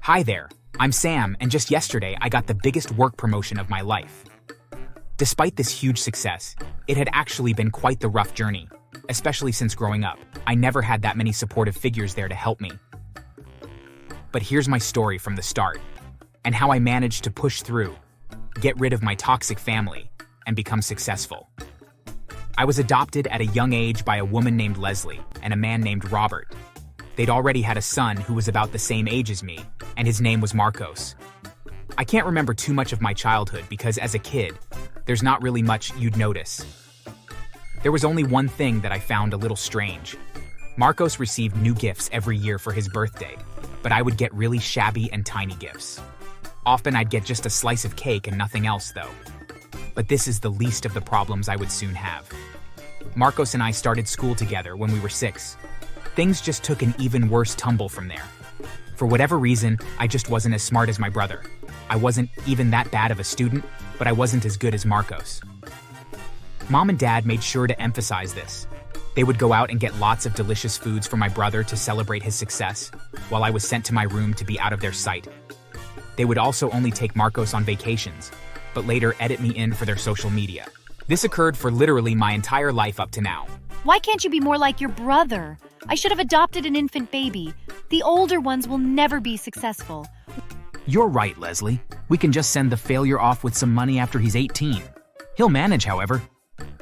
Hi there, I'm Sam, and just yesterday I got the biggest work promotion of my life. Despite this huge success, it had actually been quite the rough journey, especially since growing up. I never had that many supportive figures there to help me. But here's my story from the start, and how I managed to push through, get rid of my toxic family, and become successful. I was adopted at a young age by a woman named Leslie and a man named Robert. They'd already had a son who was about the same age as me, and his name was Marcos. I can't remember too much of my childhood because as a kid, there's not really much you'd notice. There was only one thing that I found a little strange. Marcos received new gifts every year for his birthday, but I would get really shabby and tiny gifts. Often I'd get just a slice of cake and nothing else though. But this is the least of the problems I would soon have. Marcos and I started school together when we were 6. Things just took an even worse tumble from there. For whatever reason, I just wasn't as smart as my brother. I wasn't even that bad of a student, but I wasn't as good as Marcos. Mom and Dad made sure to emphasize this. They would go out and get lots of delicious foods for my brother to celebrate his success, while I was sent to my room to be out of their sight. They would also only take Marcos on vacations, but later edit me in for their social media. This occurred for literally my entire life up to now. Why can't you be more like your brother? I should have adopted an infant baby. The older ones will never be successful. You're right, Leslie. We can just send the failure off with some money after he's 18. He'll manage, however.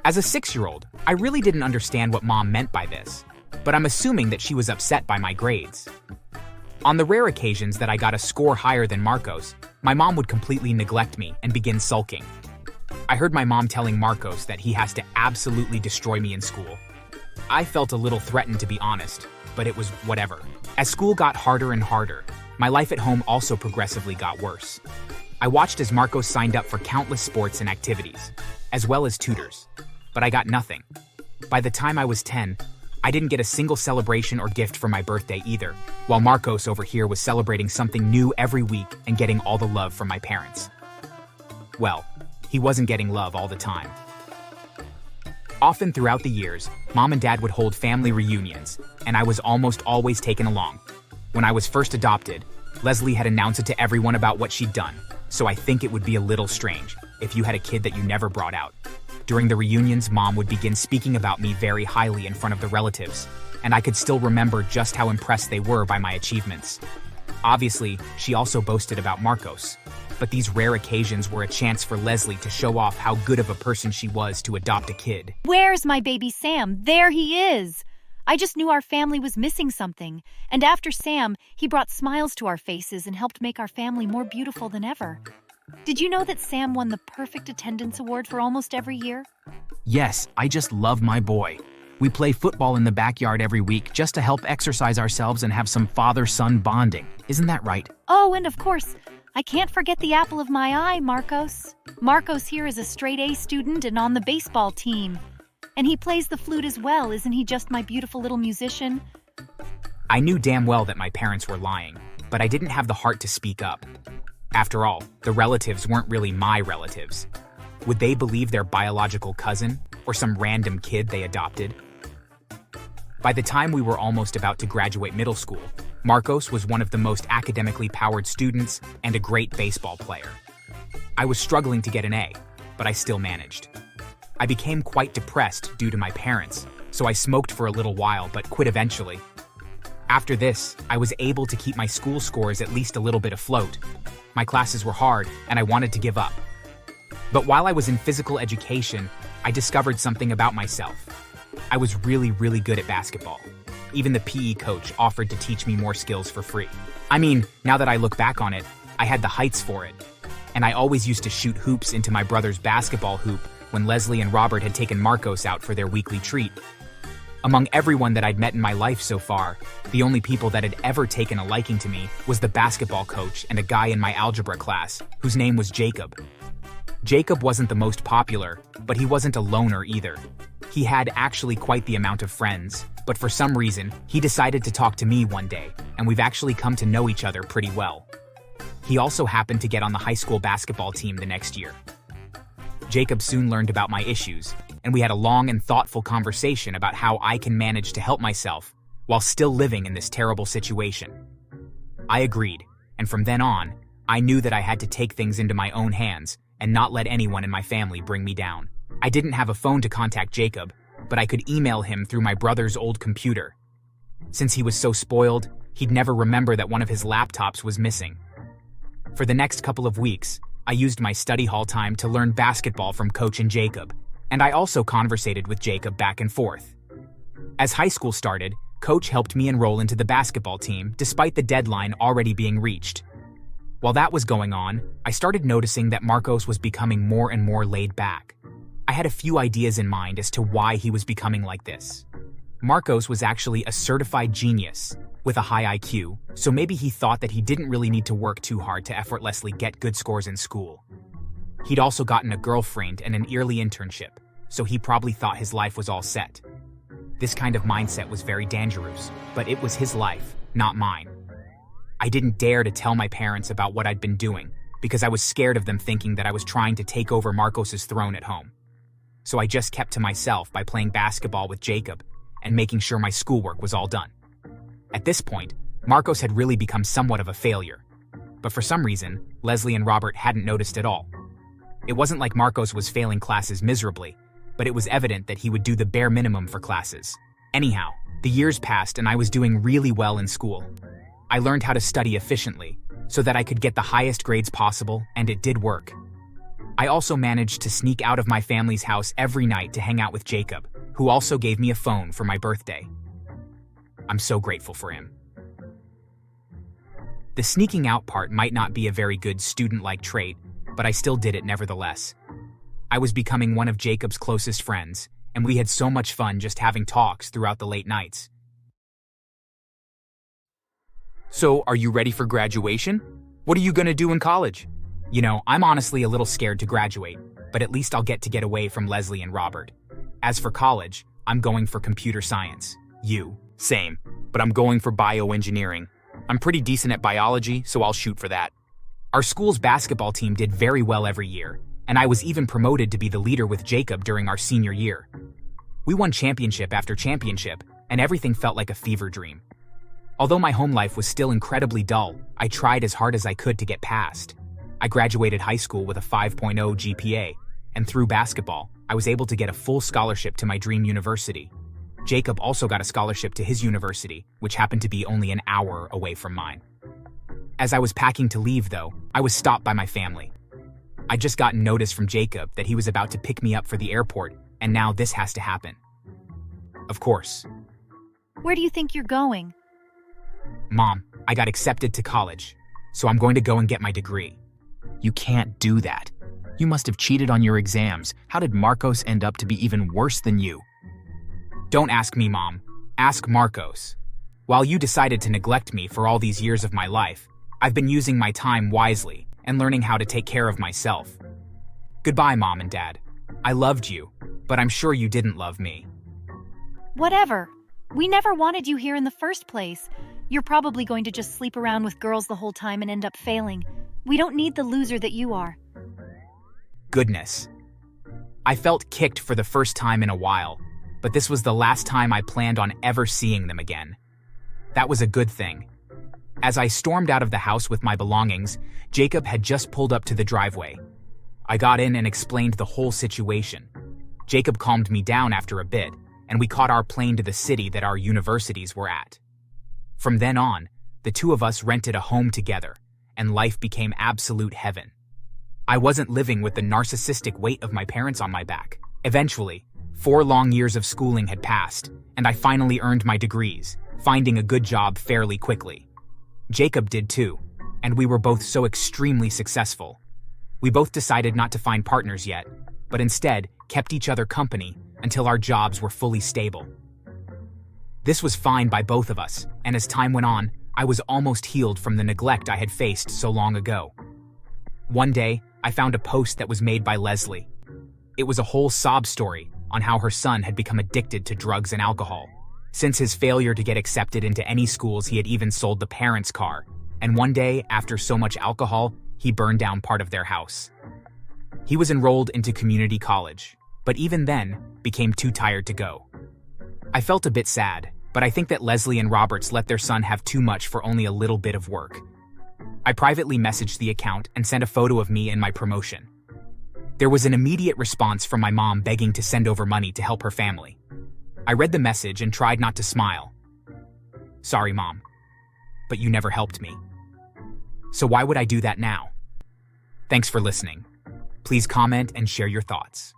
As a 6-year-old, I really didn't understand what Mom meant by this, but I'm assuming that she was upset by my grades. On the rare occasions that I got a score higher than Marcos, my mom would completely neglect me and begin sulking. I heard my mom telling Marcos that he has to absolutely destroy me in school. I felt a little threatened, to be honest, but it was whatever. As school got harder and harder, my life at home also progressively got worse. I watched as Marcos signed up for countless sports and activities, as well as tutors, but I got nothing. By the time I was 10, I didn't get a single celebration or gift for my birthday either, while Marcos over here was celebrating something new every week and getting all the love from my parents. Well, he wasn't getting love all the time. Often throughout the years, Mom and Dad would hold family reunions, and I was almost always taken along. When I was first adopted, Leslie had announced it to everyone about what she'd done, so I think it would be a little strange if you had a kid that you never brought out. During the reunions, Mom would begin speaking about me very highly in front of the relatives, and I could still remember just how impressed they were by my achievements. Obviously, she also boasted about Marcos, but these rare occasions were a chance for Leslie to show off how good of a person she was to adopt a kid. Where's my baby Sam? There he is! I just knew our family was missing something, and after Sam, he brought smiles to our faces and helped make our family more beautiful than ever. Did you know that Sam won the Perfect Attendance Award for almost every year? Yes, I just love my boy. We play football in the backyard every week just to help exercise ourselves and have some father-son bonding. Isn't that right? Oh, and of course, I can't forget the apple of my eye, Marcos. Marcos here is a straight-A student and on the baseball team. And he plays the flute as well, isn't he just my beautiful little musician? I knew damn well that my parents were lying, but I didn't have the heart to speak up. After all, the relatives weren't really my relatives. Would they believe their biological cousin or some random kid they adopted? By the time we were almost about to graduate middle school, Marcos was one of the most academically powered students and a great baseball player. I was struggling to get an A, but I still managed. I became quite depressed due to my parents, so I smoked for a little while but quit eventually. After this, I was able to keep my school scores at least a little bit afloat. My classes were hard, and I wanted to give up. But while I was in physical education, I discovered something about myself. I was really good at basketball. Even the PE coach offered to teach me more skills for free. I mean, now that I look back on it, I had the heights for it. And I always used to shoot hoops into my brother's basketball hoop when Leslie and Robert had taken Marcos out for their weekly treat. Among everyone that I'd met in my life so far, the only people that had ever taken a liking to me was the basketball coach and a guy in my algebra class, whose name was Jacob. Jacob wasn't the most popular, but he wasn't a loner either. He had actually quite the amount of friends, but for some reason, he decided to talk to me one day, and we've actually come to know each other pretty well. He also happened to get on the high school basketball team the next year. Jacob soon learned about my issues, and we had a long and thoughtful conversation about how I can manage to help myself while still living in this terrible situation. I agreed, and from then on, I knew that I had to take things into my own hands and not let anyone in my family bring me down. I didn't have a phone to contact Jacob, but I could email him through my brother's old computer. Since he was so spoiled, he'd never remember that one of his laptops was missing. For the next couple of weeks, I used my study hall time to learn basketball from Coach and Jacob, and I also conversated with Jacob back and forth. As high school started, Coach helped me enroll into the basketball team despite the deadline already being reached. While that was going on, I started noticing that Marcos was becoming more and more laid back. I had a few ideas in mind as to why he was becoming like this. Marcos was actually a certified genius with a high IQ, so maybe he thought that he didn't really need to work too hard to effortlessly get good scores in school. He'd also gotten a girlfriend and an yearly internship, so he probably thought his life was all set. This kind of mindset was very dangerous, but it was his life, not mine. I didn't dare to tell my parents about what I'd been doing because I was scared of them thinking that I was trying to take over Marcos's throne at home. So I just kept to myself by playing basketball with Jacob and making sure my schoolwork was all done. At this point, Marcos had really become somewhat of a failure. But for some reason, Leslie and Robert hadn't noticed at all. It wasn't like Marcos was failing classes miserably, but it was evident that he would do the bare minimum for classes. Anyhow, the years passed and I was doing really well in school. I learned how to study efficiently so that I could get the highest grades possible, and it did work. I also managed to sneak out of my family's house every night to hang out with Jacob, who also gave me a phone for my birthday. I'm so grateful for him. The sneaking out part might not be a very good student-like trait, but I still did it nevertheless. I was becoming one of Jacob's closest friends, and we had so much fun just having talks throughout the late nights. So, are you ready for graduation? What are you gonna do in college? You know, I'm honestly a little scared to graduate, but at least I'll get away from Leslie and Robert. As for college, I'm going for computer science. You? Same, but I'm going for bioengineering. I'm pretty decent at biology, so I'll shoot for that. Our school's basketball team did very well every year, and I was even promoted to be the leader with Jacob during our senior year. We won championship after championship, and everything felt like a fever dream. Although my home life was still incredibly dull, I tried as hard as I could to get past. I graduated high school with a 5.0 GPA, and through basketball, I was able to get a full scholarship to my dream university. Jacob also got a scholarship to his university, which happened to be only an hour away from mine. As I was packing to leave, though, I was stopped by my family. I'd just gotten notice from Jacob that he was about to pick me up for the airport, and now this has to happen. Of course. Where do you think you're going? Mom, I got accepted to college, so I'm going to go and get my degree. You can't do that. You must have cheated on your exams. How did Marcos end up to be even worse than you? Don't ask me, Mom. Ask Marcos. While you decided to neglect me for all these years of my life, I've been using my time wisely and learning how to take care of myself. Goodbye, Mom and Dad. I loved you, but I'm sure you didn't love me. Whatever. We never wanted you here in the first place. You're probably going to just sleep around with girls the whole time and end up failing. We don't need the loser that you are. Goodness. I felt kicked for the first time in a while, but this was the last time I planned on ever seeing them again. That was a good thing. As I stormed out of the house with my belongings, Jacob had just pulled up to the driveway. I got in and explained the whole situation. Jacob calmed me down after a bit, and we caught our plane to the city that our universities were at. From then on, the two of us rented a home together, and life became absolute heaven. I wasn't living with the narcissistic weight of my parents on my back. Eventually, 4 long years of schooling had passed, and I finally earned my degrees, finding a good job fairly quickly. Jacob did too, and we were both so extremely successful. We both decided not to find partners yet, but instead kept each other company until our jobs were fully stable. This was fine by both of us, and as time went on, I was almost healed from the neglect I had faced so long ago. One day, I found a post that was made by Leslie. It was a whole sob story on how her son had become addicted to drugs and alcohol. Since his failure to get accepted into any schools, he had even sold the parents' car, and one day, after so much alcohol, he burned down part of their house. He was enrolled into community college, but even then, became too tired to go. I felt a bit sad, but I think that Leslie and Roberts let their son have too much for only a little bit of work. I privately messaged the account and sent a photo of me and my promotion. There was an immediate response from my mom begging to send over money to help her family. I read the message and tried not to smile. Sorry, Mom, but you never helped me. So why would I do that now? Thanks for listening. Please comment and share your thoughts.